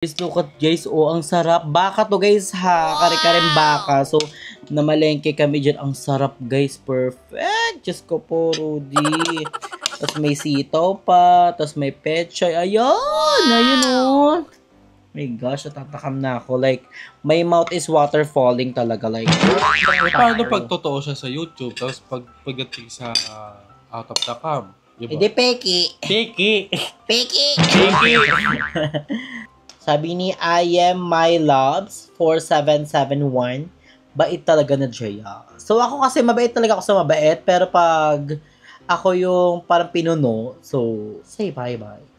Guys, look at guys, oh, ang sarap. Baka to guys ha, kare-kareng baka. So, namalengke kami dyan. Ang sarap guys, perfect. Diyos ko po, Rudy. Tapos may sitaw pa, tapos may pechay. Ayun, ayun oh. My gosh, natatakam na ako. Like, my mouth is water falling talaga. Like, paano pag totoo siya sa YouTube, tapos pagdating sa out of the cam? Diba? hindi peki. Peki! Peki! Peki! Sabi ni I am my loves 4771. Bait talaga na Jaya. So ako kasi mabait talaga ako sa mabait. Pero pag ako yung parang pinuno, so say bye-bye.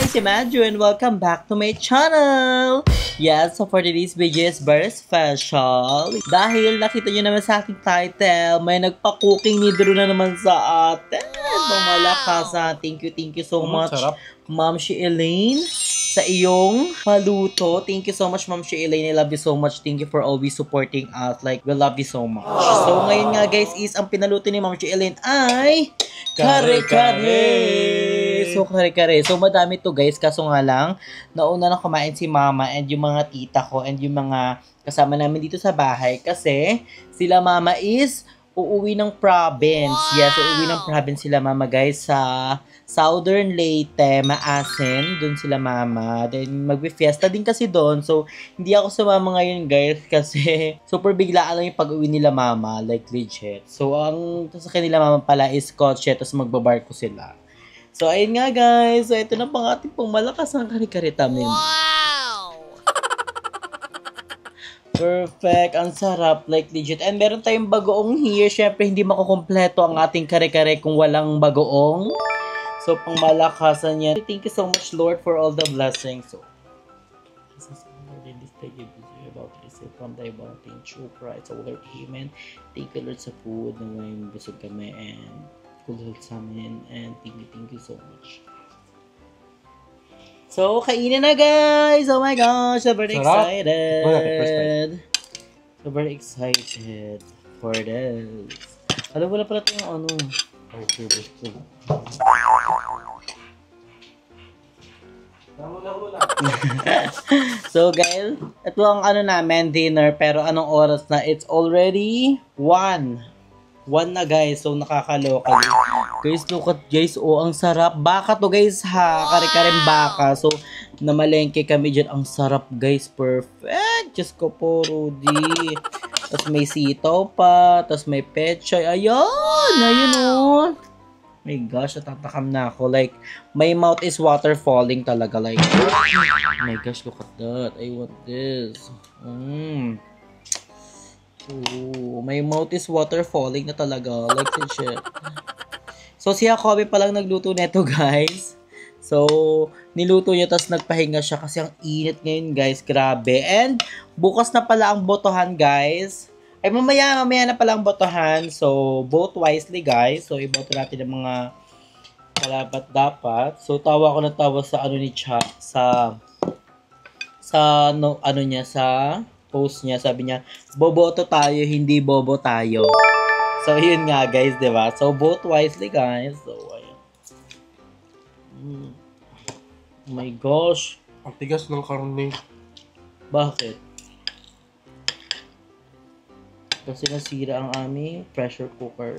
Si Madju and welcome back to my channel! Yes, so for today's video is very special. Dahil nakita nyo naman sa ating title, may nagpa-cooking ni Drew na naman sa atin. Malakas ha. Thank you so much, Sarap. Ma'am si Elaine. sa iyong paluto. Thank you so much, Ma'am Shi Elaine. I love you so much. Thank you for always supporting us. Like, we love you so much. So, ngayon nga guys is ang pinaluto ni Ma'am Shi Elaine ay kare-kare. So, kare-kare. So, madami to guys. Kaso nga lang, nauna na kumain si Mama and yung mga tita ko and yung mga kasama namin dito sa bahay. Kasi, sila Mama is uuwi ng province. Yes, uuwi ng province sila Mama guys sa Southern Leyte, Maasin. Doon sila Mama. Then, magbe-fiesta din kasi doon. So, hindi ako sumama ngayon guys kasi super biglaan lang yung pag-uwi nila Mama. Like, legit. So, ang sa kanila Mama pala is kotse tapos magbabarko sila. So, ayun nga guys. So, ito na pang ating pang malakas ang kare-kare tamin. Perfect. Ang sarap. Like, legit. And meron tayong bagoong here. Syempre, hindi makukumpleto ang ating kare-kare kung walang bagoong. So, pang malakasan yan. Thank you so much, Lord, for all the blessings. So, Jesus, Lord, in this day, you about to receive from thy bounty and true price. So, Lord, amen. Thank you, Lord, sa food na ngayon busog kami and kulhul sa amin. And thank you so much. So, kainin na guys! Oh my gosh! So very excited! So very excited for this. Alam, wala pala tayong ano. Ay, favorite food. So guys, ito ang ano namin, dinner. Pero anong oras na? It's already 1. 1 na guys, so nakakaloka. Guys, look at guys, oh, ang sarap. Baka to guys ha, kare-kareng baka. So, namalengke kami dyan. Ang sarap guys, perfect. Diyos ko po, Rudy. Tapos may sitaw pa, tapos may pechay. Ayun, ayun oh. My gosh, natatakam na ako. Like, my mouth is water falling talaga. Like, oh my gosh, look at that. I want this. Oh, my mouth is water falling na talaga. Like, shit. So, si Jacoby palang nagluto neto, guys. So, niluto niya, tapos nagpahinga siya kasi ang init ngayon, guys. Grabe. And, bukas na pala ang botohan, guys. Ay, mamaya na pala ang botohan. So, vote wisely, guys. So, iboto natin ang mga kalabat dapat. So, tawa ko na tawa sa ano ni Cha, sa ano niya, sa post niya, sabi niya, boboto tayo, hindi bobo tayo. So, yun nga, guys, diba? So, vote wisely, guys. So, ayun. Oh my gosh. Ang tigas ng karne. Bakit? Kasi nasira ang aming pressure cooker.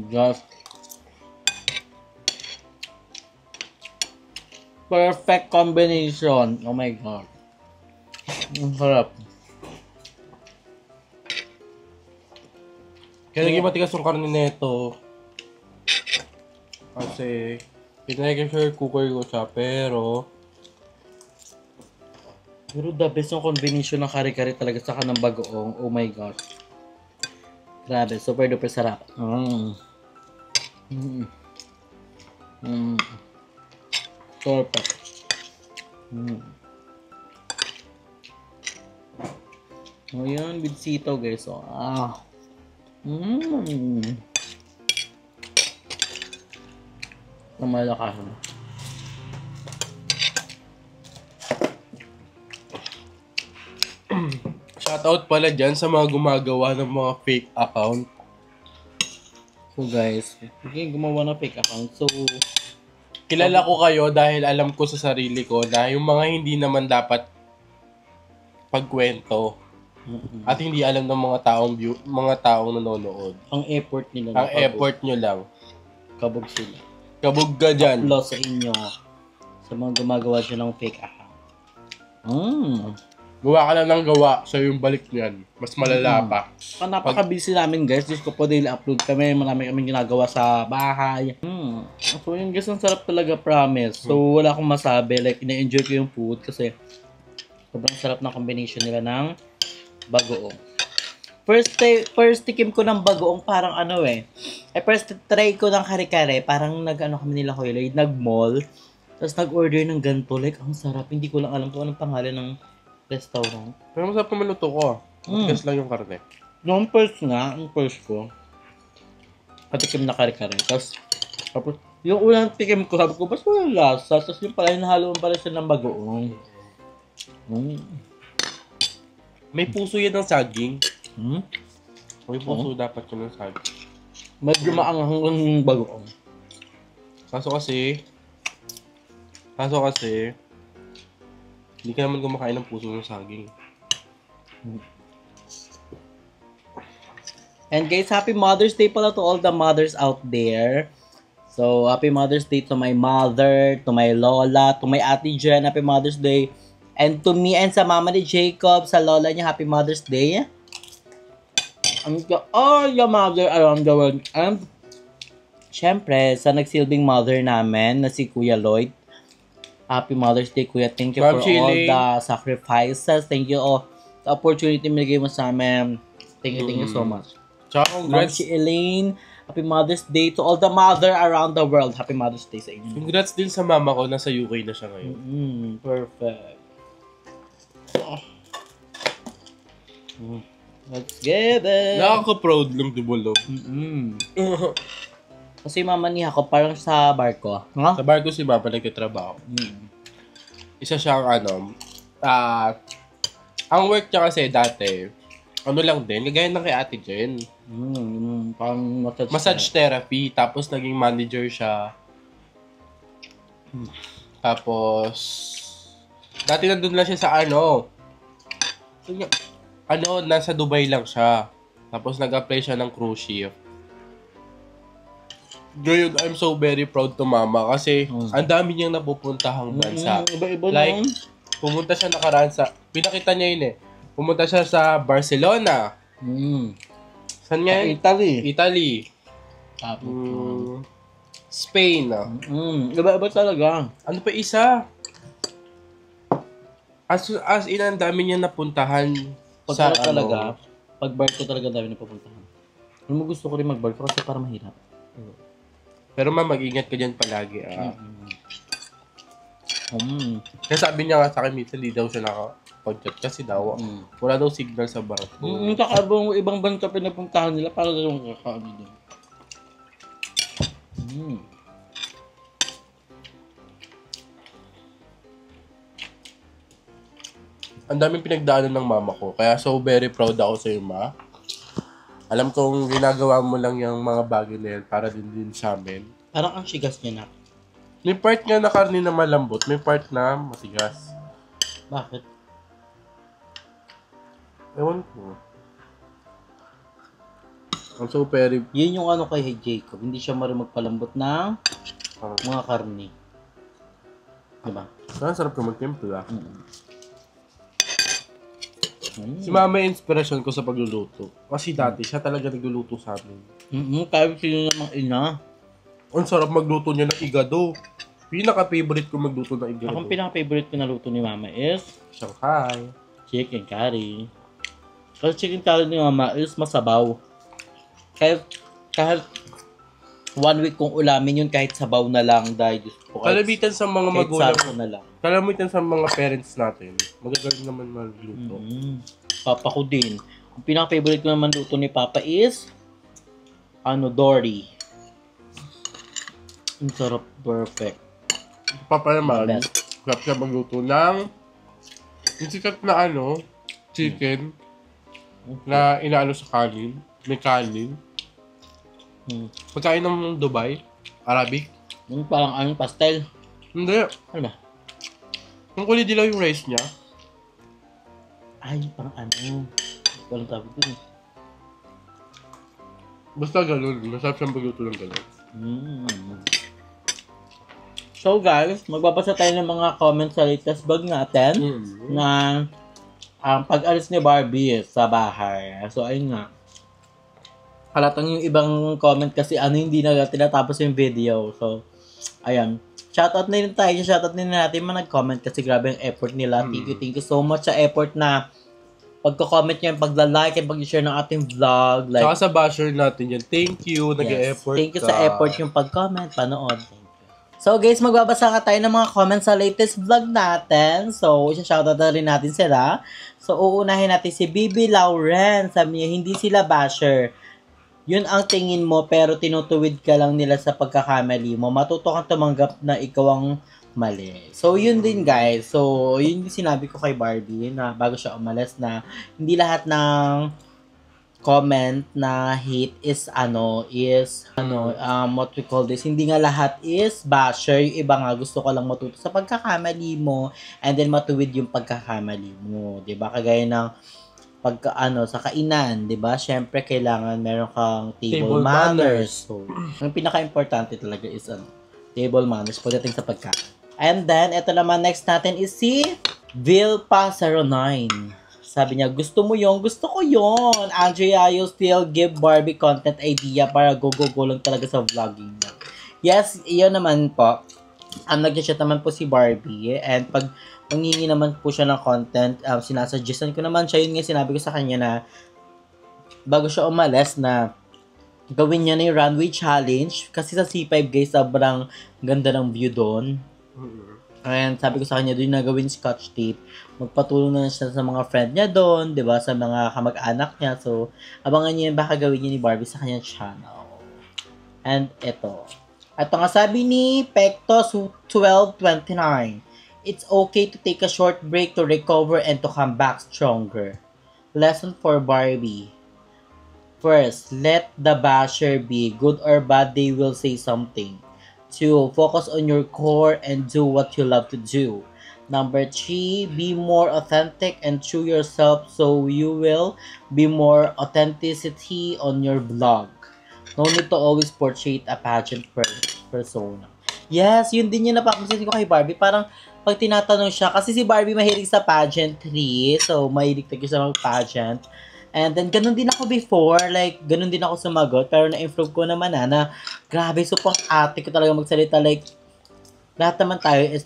Just perfect combination. Oh my god. Ang sarap. Kaya naging matigas yung karne nito. Kasi, pinag-share cooker ko siya, pero the best yung combination ng kare-kare talaga sa kanang bagoong. Oh my god. Grabe, super duper sarap. Perfect. Oh, yan, with sitaw, guys. Oh, ang malakas. shoutout pala dyan sa mga gumagawa ng mga fake account. So guys, okay, gumawa ng fake account. So, kilala ko kayo dahil alam ko sa sarili ko na yung mga hindi naman dapat pagkwento at hindi alam ng mga taong nanonood. Ang effort nila. Ang effort nyo lang. Kabog sila. Kabog ka dyan. Applause sa inyo sa mga gumagawa siya ng fake account. Gawa ka lang ng gawa sa yung balik niyan. Mas malala pa. Napaka-busy namin guys. Diyos ko po, daily upload kami. Marami kaming ginagawa sa bahay. So yun guys, ang sarap talaga, promise. So wala akong masabi. Like, ina-enjoy ko yung food kasi sobrang sarap ng combination nila ng bagoong. First tikim ko ng bagoong parang ano first try ko ng kare-kare. Parang kami nila Hoyle. Nag-mall. Tapos nag-order ng ganito. Like, ang sarap. Hindi ko lang alam kung anong pangalan ng restaurant. Pero masarap naman luto ko. Matigas lang yung karne. Noong first ko, patikim na kare-kare. Tapos, yung unang tikim ko, sabi ko, basta walang lasa. Tapos yung pala, hinahaluan pala siya ng bagoong. May puso yan ng saging. Hmm? May puso dapat yun ng saging. Medyo maanghang ang bagoong. Kaso kasi, hindi ka naman kumakain ng puso ng saging. And guys, happy Mother's Day pala to all the mothers out there. So, happy Mother's Day to my mother, to my lola, to my ate Jen, happy Mother's Day. And to me and sa mama ni Jacob, sa lola niya, happy Mother's Day. And to all the mother around the world. And, syempre, sa nagsilbing mother namin, na si Kuya Lloyd, happy Mother's Day, Kuya. Thank you Ma'am for Chile. all the sacrifices. Thank you all the opportunity minigay mo sa amin. Thank you so much. Tsaka Ma'am congrats, Elaine, happy Mother's Day to all the mother around the world. Happy Mother's Day sa inyo. congrats din sa mama ko, nasa UK na siya ngayon. Perfect. Let's get it. Nakaka-proud lang dumulog. Kasi mama niya ako parang sa barko. Nga? Sa barko si mama nagtatrabaho. Isa siyang ang work niya kasi dati, lang din, kagaya ng kay Ate Jen. Parang Massage therapy, tapos naging manager siya. Tapos, dati nandun lang siya sa nasa Dubai lang siya. Tapos nag-apply siya ng cruise ship. Ngayon, I'm so very proud to mama kasi ang dami niyang napupuntahang bansa. Iba-iba Like, pumunta siya nakaraan pinakita niya yun pumunta siya sa Barcelona. Saan nga yun? Italy. Spain. Iba-iba talaga. Ano pa isa? As in, ang dami niya napuntahan sa Talaga, pag barko talaga dami na pupuntahan. Alam mo, gusto ko rin mag-barko kasi para mahirap. Pero mag-ingat ka dyan palagi. Kaya sabi niya nga sa akin, minsan di daw siya nakapag-chat kasi daw, wala daw signal sa barko. Kakabang ibang bansa pinapuntahan nila para daw kakaano doon. Ang daming pinagdaanan ng mama ko. Kaya so very proud ako sa iyo, ma. Alam kong ginagawa mo lang yung mga bagay na yan para din sa amin. Parang ang sigas niya na. May part nga na karne na malambot, may part na matigas. Bakit? Ewan ko. Ang so very... Yun yung kay Jacob. Hindi siya marunong magpalambot ng mga karne. Diba? Ang sarap ka magtimpla. Si mama yung inspirasyon ko sa pagluluto. Kasi dati, siya talaga nagluluto sa amin. Kahit sino namang ina. Ang sarap magluto niya ng igado. Pinaka-favorite ko magluto ng igado. Akong pinaka-favorite ko na luto ni mama is Shanghai. chicken curry. Kasi chicken curry ni mama is masabaw. Kahit 1 week kong ulamin yun kahit sabaw na lang dahil Kalamitan sa mga magulang. Kahit na lang. Kalamitan sa mga parents natin. Magagaling naman magluto. Papa ko din. Ang pinaka-favorite ko naman luto ni Papa is Dory. Ang sarap, perfect. Papa naman, Best. sarap siya magluto ng yung sikat na chicken na inaano sa kanin. May kanin. Pagkain ng Dubai, Arabic. Yung parang pastel. Hindi. Ano ba? Yung kulay dilaw yung rice niya. Ay, parang walang tawag dun. Basta ganun. Masarap siyang magluto ng ganun. So guys, magbabasa tayo ng mga comments sa latest vlog natin na pag-alis ni Barbie sa bahay. So ayun nga. Halatang yung ibang comment kasi hindi na tinatapos yung video. So, ayan. Shoutout na rin tayo. Shoutout na rin natin mga nag-comment kasi grabe yung effort nila. Thank you so much sa effort na pagko-comment nyo, pagla-like and pag-share ng ating vlog. Like, saka sa basher natin yan. Thank you. Nag-e-effort thank you sa effort yung pag-comment, panood. Thank you. So guys, magbabasa ka tayo ng mga comments sa latest vlog natin. So, shoutout na rin natin sila. So, uunahin natin si Bibi Lauren. Sabi niya, hindi sila basher. yun ang tingin mo pero tinutuwid ka lang nila sa pagkakamali mo, matuto kang tumanggap na ikaw ang mali. So, yun din guys. So, yun yung sinabi ko kay Barbie na bago siya umalis na hindi lahat ng comment na hate is what we call this, hindi nga lahat is basher. Yung iba nga gusto ko lang matuto sa pagkakamali mo and then matuwid yung pagkakamali mo, 'di ba? Kagaya ng sa kainan, 'di ba? Syempre kailangan meron kang table manners. So, ang pinaka-importante talaga is table manners pagdating sa pagkain. And then ito naman next natin is si Vilpa09. Sabi niya, gusto mo yon? Gusto ko yon. Andrea, you still give Barbie content idea para go lang talaga sa vlogging niya. Yes, iyon naman po. Nag-chat naman po si Barbie. And pag mangingi naman po siya ng content, sinasuggestan ko naman siya. Yun nga sinabi ko sa kanya na bago siya umalis na gawin niya na yung runway challenge. Kasi sa C5 guys, sobrang ganda ng view doon. And sabi ko sa kanya, doon na gawin scotch tape. Magpatulong na siya sa mga friend niya doon, 'di ba? Sa mga kamag-anak niya. So, abangan niyo baka gawin niya ni Barbie sa kanyang channel. And ito nga sabi ni Pectos1229. It's okay to take a short break to recover and to come back stronger. Lesson for Barbie. First, let the basher be. Good or bad, they will say something. 2. Focus on your core and do what you love to do. Number 3, be more authentic and true yourself so you will be more authenticity on your vlog. No need to always portray a pageant persona. Yes, yun din yung napapansin ko kay Barbie. Parang pag tinatanong siya, kasi si Barbie mahilig sa pageantry. So, mahilig talaga sa mga pageant. And then, ganun din ako before. Like, ganun din ako sumagot. Pero na-improve ko naman na grabe, so pang ate ko talaga magsalita. Like, lahat naman tayo is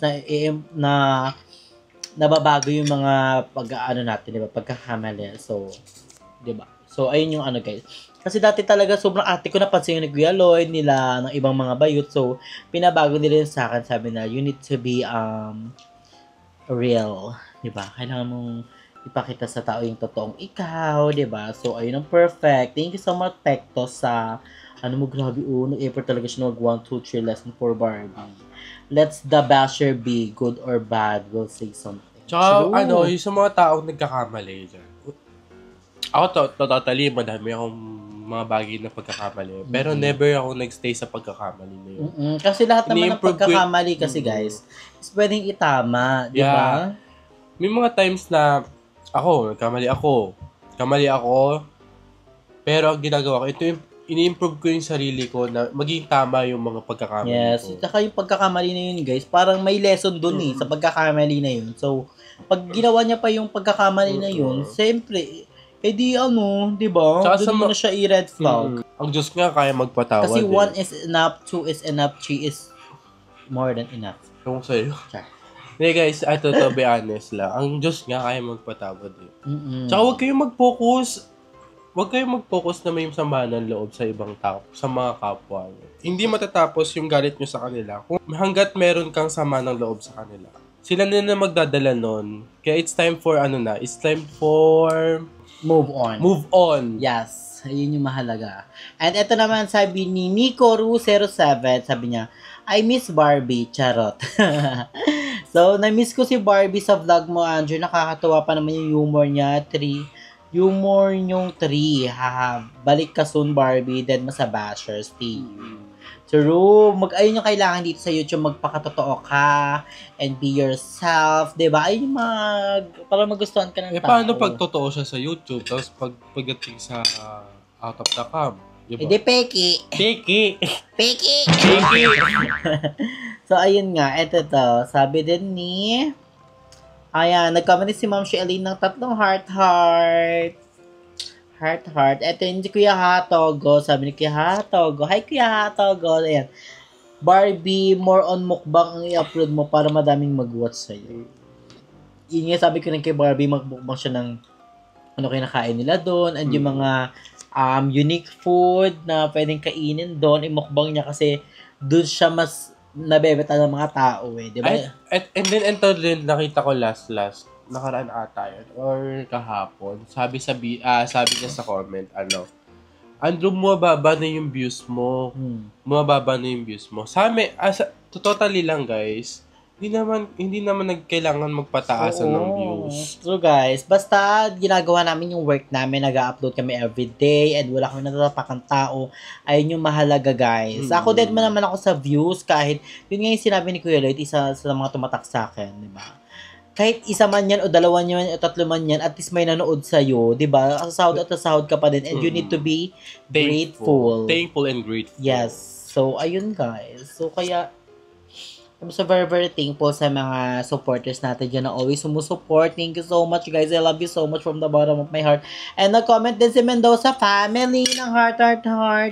nababago yung mga natin, diba? Pagkakamali. So, diba? So, ayun yung guys. Kasi dati talaga, sobrang ate ko napansin yung ni Kuya Lloyd nila, ng ibang mga bayot. So, pinabago nila yun sa akin. Sabi na, you need to be real. Diba? Kailangan mong ipakita sa tao yung totoong ikaw, 'di ba? So ayun ang perfect. Thank you so much Pectos sa grabe nag-effort talaga siya mag 1 2 3 lesson for Barbie. Let's the basher be, good or bad, will say something. Tsaka yung sa mga taong nagkakamali dyan. Ako totally madami akong mga bagay na pagkakamali. Pero never ako nagstay sa pagkakamali na yun. Kasi lahat naman ng pagkakamali kasi guys, is pwedeng itama, 'di ba? May mga times na kamali ako, pero ang ginagawa ko, ito yung, ini-improve ko yung sarili ko na maging tama yung mga pagkakamali ko. Yes, saka yung pagkakamali na yun guys, parang may lesson dun sa pagkakamali na yun. So, pag ginawa niya pa yung pagkakamali na yun, siyempre, di ba? Doon mo na siya i-red flag. Ang Diyos nga kaya magpatawad. Kasi 1 is enough, 2 is enough, 3 is more than enough. Yung sa'yo. Hey guys, to be honest lang, ang Diyos nga kaya magpatawad eh. Tsaka huwag kayong mag-focus na may sama ng loob sa ibang tao, sa mga kapwa nyo. Hindi matatapos yung galit nyo sa kanila kung hanggat meron kang sama ng loob sa kanila. Sila na magdadala nun. Kaya it's time for move on. Move on. Yes, yun yung mahalaga. And ito naman sabi ni Nicoru07, sabi niya, I miss Barbie, charot. So, na-miss ko si Barbie sa vlog mo, Andrew. Nakakatuwa pa naman yung humor niya. Humor yung 3. Haha. Balik ka soon, Barbie. Then, sa bashers. Stay you. True. Ayun yung kailangan dito sa YouTube. Magpakatotoo ka. And be yourself. Diba? Ayun yung para magustuhan ka ng tao. Paano pag totoo siya sa YouTube? Tapos pagdating sa out of the cam? Diba? Hindi, peki. Peki. So, ayun nga. Ito to. Sabi din ni... Ayan. Nag-comment si Ma'am Sheline ng 3 heart. Ito yung Kuya Hatogo. Sabi ni Kuya Hatogo. Hi, Kuya Hatogo. Ayan. Barbie, more on mukbang ang i-upload mo para madaming mag-watch sa'yo. Yun nga sabi ko rin kay Barbie, mag-mukbang siya ng kinakain nila doon. And yung mga unique food na pwedeng kainin doon. I-mukbang niya kasi doon siya mas nabebeta ng mga tao eh, di ba? And then ito din nakita ko last nakaraan ata yun or kahapon. Sabi niya sa comment Andrew, bumababa na yung views mo. Bumababa na yung views mo. Sa amin, totally lang guys, hindi naman nagkailangan magpataasan ng views. So guys, basta ginagawa namin yung work namin, nag-upload kami everyday and wala kami natatapakang tao. Ayun yung mahalaga guys. Ako din naman ako sa views kahit, yun nga yung sinabi ni Kuya Lloyd, isa sa mga tumatak sa akin, di ba? Kahit isa man yan o dalawa yan o tatlo man yan, at least may nanood sa'yo, di ba? Sasahod at sasahod ka pa din and you need to be grateful. Thankful and grateful. Yes. So, ayun guys. So, kaya, I'm so very, very thankful sa mga supporters natin dyan na always sumusupport. Thank you so much, guys. I love you so much from the bottom of my heart. And nag-comment din si Mendoza family ng heart.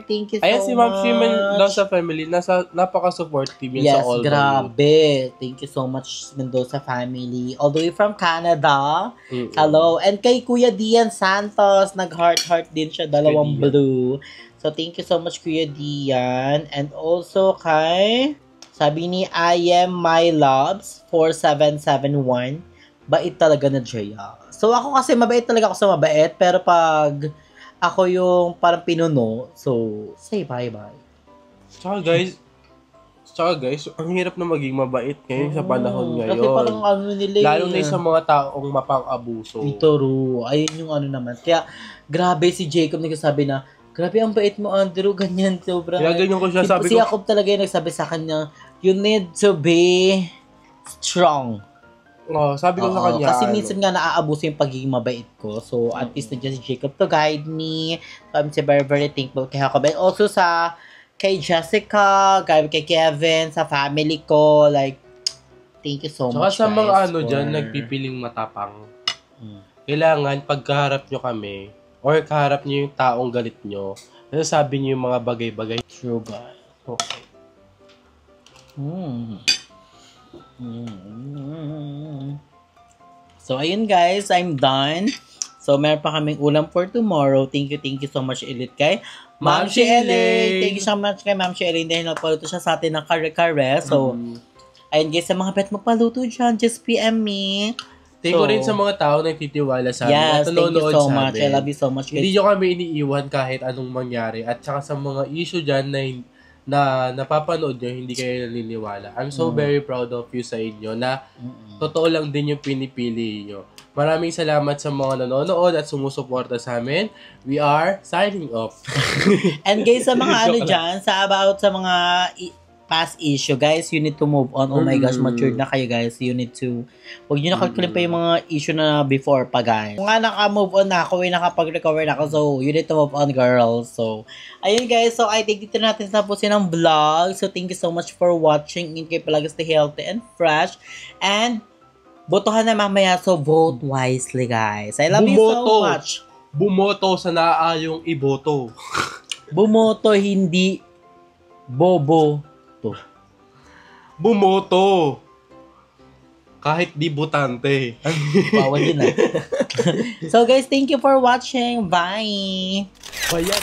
Thank you so much. Ayan si Ma'am si Mendoza family. Napaka-supportive yun sa all. Yes, grabe. Thank you so much, Mendoza family. All the way from Canada. Hello. And kay Kuya Dian Santos, nag-heart din siya. Dalawang blue. So, thank you so much, Kuya Dian. And also kay... Sabi ni I am my loves 4771. Bait talaga na Jaya. So ako kasi mabait talaga ako sa mabait. Pero pag ako yung parang pinuno, so say bye-bye. Tsaka guys, ang hirap na maging mabait ngayon sa panahon ngayon. Kasi parang ano nila lalo na sa mga taong mapang-abuso. Ito ro. Ayun yung ano naman. Kaya grabe si Jacob nagsasabi na, grabe ang bait mo, Andrew, ganyan, sobrang. Kaya ganyan ko siya, sabi si Jacob talaga yung nagsabi sa kanya, you need to be strong. Oh, sabi ko sa kanya. Kasi minsan nga naaabuso yung pagiging mabait ko. So, at least nandiyan si Jacob to guide me. So, I'm so very, very thankful kay Jacob. And also kay Jessica, kay Kevin, sa family ko, like, thank you so much, sa mga guys, dyan, nagpipiling matapang. Kailangan, pagkaharap nyo kami, or kaharap niyo yung taong galit nyo, nasasabi niyo yung mga bagay-bagay. True, guys. Okay. So, ayun guys, I'm done. So, meron pa kaming ulam for tomorrow. Thank you so much ulit kay Ma'am Shelley. Thank you so much kay Ma'am Shelley dahil nagpaluto siya sa atin ng kare-kare. So, ayun guys, sa mga bet magpaluto dyan, just PM me. Thank you rin sa mga tao na nagtitiwala sa amin. Yes, thank you so much. I love you so much, guys. Hindi nyo kami iniiwan kahit anong mangyari. At saka sa mga issue dyan na napapanood nyo, hindi kayo naniniwala. I'm so very proud of you sa inyo na totoo lang din yung pinipili nyo. Maraming salamat sa mga nanonood at sumusuporta sa amin. We are signing off. And guys, sa mga dyan, sa mga past issue, guys, you need to move on. Oh my gosh, matured na kayo, guys. You need to, huwag nyo nakalkulin pa yung mga issue na before pa, guys. Kung nga naka-move on na ako, nakapag-recover na ako, so you need to move on, girls. So, ayun, guys. So, I think dito natin tapusin ang vlog. So, thank you so much for watching. In kayo palagi stay healthy and fresh. And, botohan na mamaya, so vote wisely, guys. I love you so much. Bumoto sa naaayong iboto. Bumoto, hindi bobo. Bumoto. Kahit di botante. Bawal yun So guys, thank you for watching. Bye! Bayad.